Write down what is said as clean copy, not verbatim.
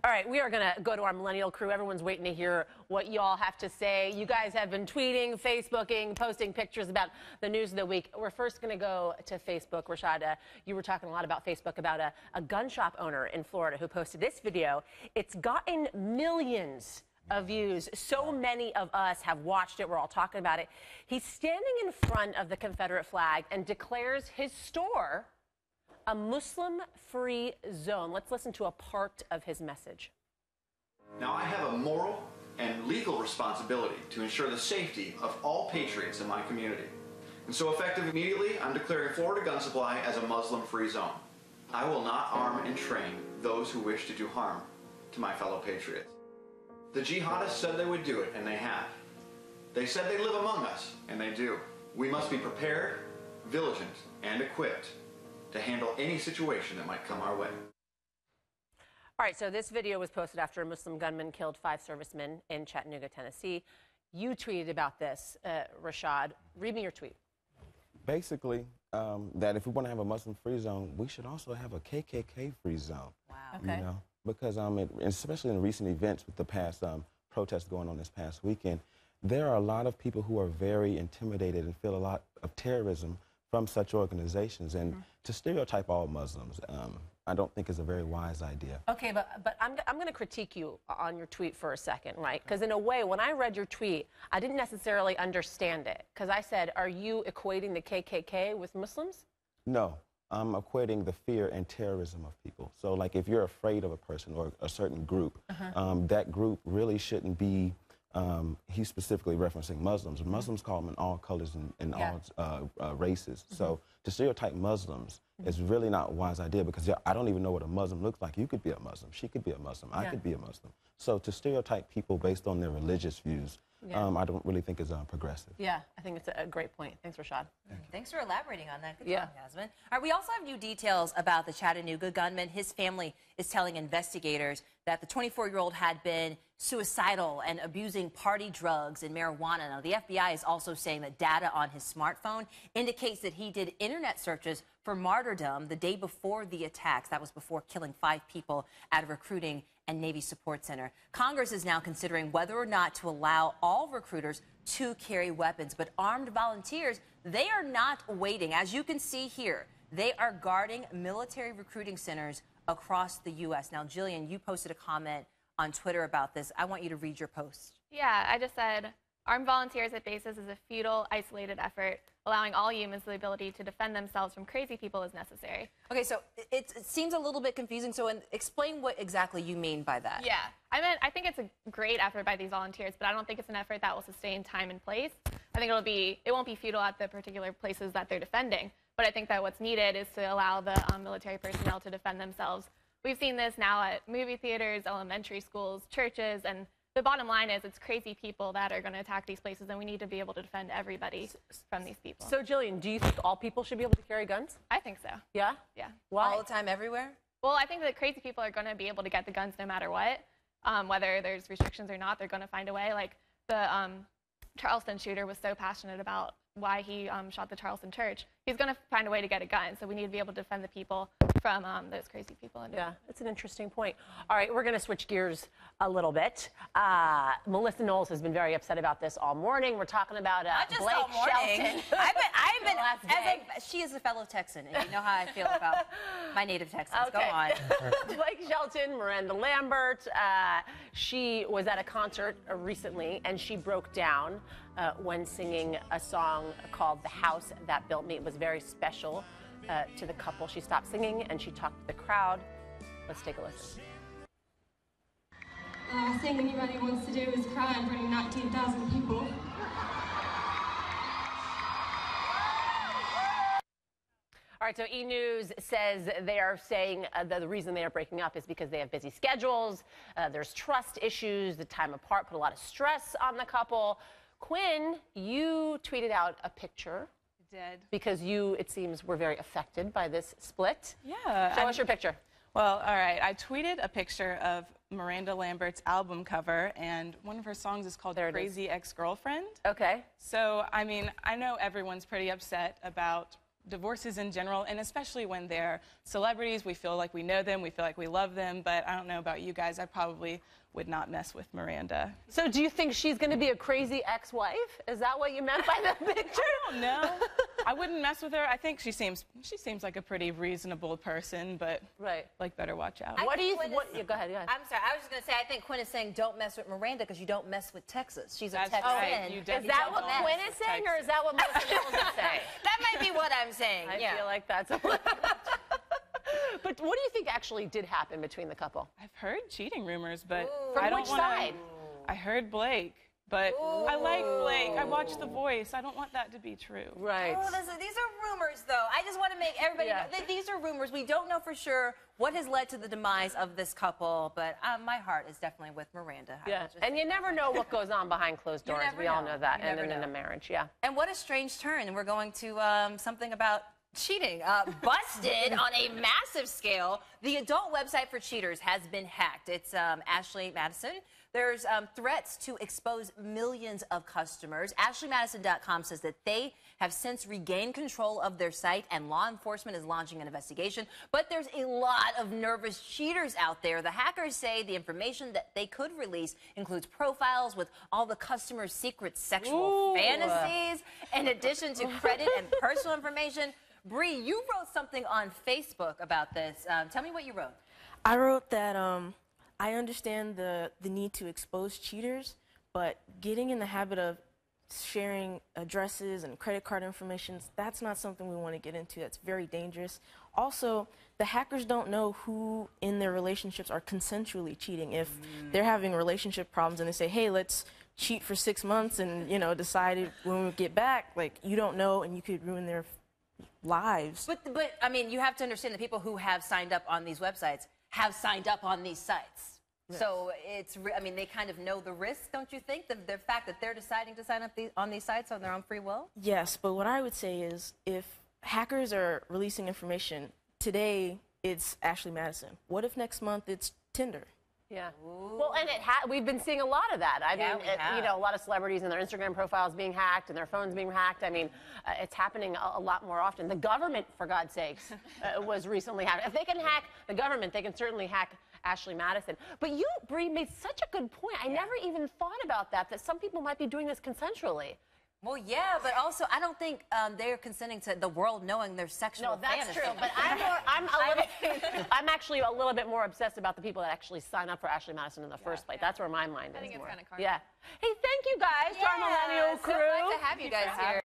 All right, we are going to go to our millennial crew. Everyone's waiting to hear what you all have to say. You guys have been tweeting, Facebooking, posting pictures about the news of the week. We're first going to go to Facebook. Rashad, you were talking a lot about Facebook, about a gun shop owner in Florida who posted this video. It's gotten millions of views. So many of us have watched it. We're all talking about it. He's standing in front of the Confederate flag and declares his store a Muslim-free zone. Let's listen to a part of his message. Now, I have a moral and legal responsibility to ensure the safety of all patriots in my community. And so, effective immediately, I'm declaring Florida Gun Supply as a Muslim-free zone. I will not arm and train those who wish to do harm to my fellow patriots. The jihadists said they would do it, and they have. They said they live among us, and they do. We must be prepared, vigilant, and equipped to handle any situation that might come our way. All right, so this video was posted after a Muslim gunman killed 5 servicemen in Chattanooga, Tennessee. You tweeted about this, Rashad. Read me your tweet. Basically, that if we want to have a Muslim-free zone, we should also have a KKK-free zone. Wow. Okay. You know, because especially in recent events with the past protests going on this past weekend, there are a lot of people who are very intimidated and feel a lot of terrorism from such organizations, and to stereotype all Muslims, I don't think is a very wise idea. Okay, but I'm going to critique you on your tweet for a second, right? Because in a way, when I read your tweet, I didn't necessarily understand it. Because I said, are you equating the KKK with Muslims? No, I'm equating the fear and terrorism of people. So, like, if you're afraid of a person or a certain group, that group really shouldn't be. He's specifically referencing Muslims. Muslims call them in all colors and all races. So to stereotype Muslims is really not a wise idea, because I don't even know what a Muslim looks like. You could be a Muslim. She could be a Muslim. I could be a Muslim. So to stereotype people based on their religious views, I don't really think is progressive. Yeah, I think it's a great point. Thanks, Rashad. Thanks for elaborating on that. Good job, Yasmin. All right, we also have new details about the Chattanooga gunman. His family is telling investigators that the 24-year-old had been suicidal and abusing party drugs and marijuana. Now, the FBI is also saying that data on his smartphone indicates that he did internet searches for martyrdom the day before the attacks. That was before killing 5 people at a recruiting and Navy support center. Congress is now considering whether or not to allow all recruiters to carry weapons, but armed volunteers, they are not waiting. As you can see here, they are guarding military recruiting centers across the U.S. Now, Jillian, you posted a comment on Twitter about this. I want you to read your post. Yeah, I just said, armed volunteers at bases is a futile, isolated effort. Allowing all humans the ability to defend themselves from crazy people is necessary. Okay, so it seems a little bit confusing. So explain what exactly you mean by that. Yeah, I think it's a great effort by these volunteers, but I don't think it's an effort that will sustain time and place. I think it won't be futile at the particular places that they're defending. But I think that what's needed is to allow the military personnel to defend themselves. We've seen this now at movie theaters, elementary schools, churches, and the bottom line is it's crazy people that are going to attack these places, and we need to be able to defend everybody from these people. So, Jillian, do you think all people should be able to carry guns? I think so. Yeah? Yeah. Why? All the time, everywhere? Well, I think that crazy people are going to be able to get the guns no matter what. Whether there's restrictions or not, they're going to find a way. Like the Charleston shooter was so passionate about why he shot the Charleston church. He's going to find a way to get a gun, so we need to be able to defend the people from those crazy people. Yeah, that's an interesting point. All right, we're going to switch gears a little bit. Melissa Knowles has been very upset about this all morning. We're talking about Blake Shelton. I've been she is a fellow Texan, and you know how I feel about my native Texans. Okay. Go on. Blake Shelton, Miranda Lambert, she was at a concert recently, and she broke down when singing a song called The House That Built Me. It was very special to the couple. She stopped singing and she talked to the crowd. Let's take a listen. The last thing anybody wants to do is cry in front of 19,000 people. All right, so E! News says they are saying the reason they are breaking up is because they have busy schedules. There's trust issues. The time apart put a lot of stress on the couple. Quinn, you tweeted out a picture. I did. Because you, it seems, were very affected by this split. Yeah. Show us your picture. Well, all right. I tweeted a picture of Miranda Lambert's album cover, and one of her songs is called Crazy Ex-Girlfriend. Okay. So, I mean, I know everyone's pretty upset about divorces in general, and especially when they're celebrities. We feel like we know them, we feel like we love them, but I don't know about you guys, I probably would not mess with Miranda. So do you think she's going to be a crazy ex-wife? Is that what you meant by the picture? I don't know. I wouldn't mess with her. I think she seems like a pretty reasonable person, but like better watch out. What do you think? Yeah, go ahead. I'm sorry. I was just going to say, I think Quinn is saying don't mess with Miranda because you don't mess with Texas. She's a Texan. Right. Is that what Quinn is saying, or is that what most people is saying? That might be what I'm saying. I feel like that's a But what do you think actually did happen between the couple? I've heard cheating rumors, but From I don't which wanna, side? I heard Blake, but I like Blake. I watched The Voice. I don't want that to be true. Right. Oh, these are rumors, though. I just want to make everybody know that these are rumors. We don't know for sure what has led to the demise of this couple, but my heart is definitely with Miranda. Yeah, and you never know what goes on behind closed doors. We all know that, and in a marriage, And what a strange turn. And we're going to something about cheating. Busted on a massive scale. The adult website for cheaters has been hacked. It's Ashley Madison. There's threats to expose millions of customers. AshleyMadison.com says that they have since regained control of their site and law enforcement is launching an investigation. But there's a lot of nervous cheaters out there. The hackers say the information that they could release includes profiles with all the customers' secret sexual fantasies, in addition to credit and personal information. Bree, you wrote something on Facebook about this. Tell me what you wrote. I wrote that I understand the need to expose cheaters, but getting in the habit of sharing addresses and credit card information, that's not something we want to get into. That's very dangerous. Also, the hackers don't know who in their relationships are consensually cheating. If they're having relationship problems and they say, hey, let's cheat for 6 months and, you know, decide when we get back, like, you don't know and you could ruin their lives. But I mean, you have to understand the people who have signed up on these websites have signed up on these sites. Yes. So I mean, they kind of know the risk, don't you think? The fact that they're deciding to sign up on these sites on their own free will? Yes, but what I would say is if hackers are releasing information, today it's Ashley Madison. What if next month it's Tinder? Yeah. Well, and we've been seeing a lot of that. I mean, you know, a lot of celebrities and their Instagram profiles being hacked and their phones being hacked. I mean, it's happening a lot more often. The government, for God's sakes, was recently hacked. If they can hack the government, they can certainly hack Ashley Madison. But you, Bree, made such a good point. I never even thought about that some people might be doing this consensually. Well, yeah, but also I don't think they're consenting to the world knowing their sexual fantasy. True. But I'm actually a little bit more obsessed about the people that actually sign up for Ashley Madison in the first place. That's where my mind is. I think more. it's kind of crazy. Yeah. Hey, thank you guys to our millennial crew. So glad to have you guys here.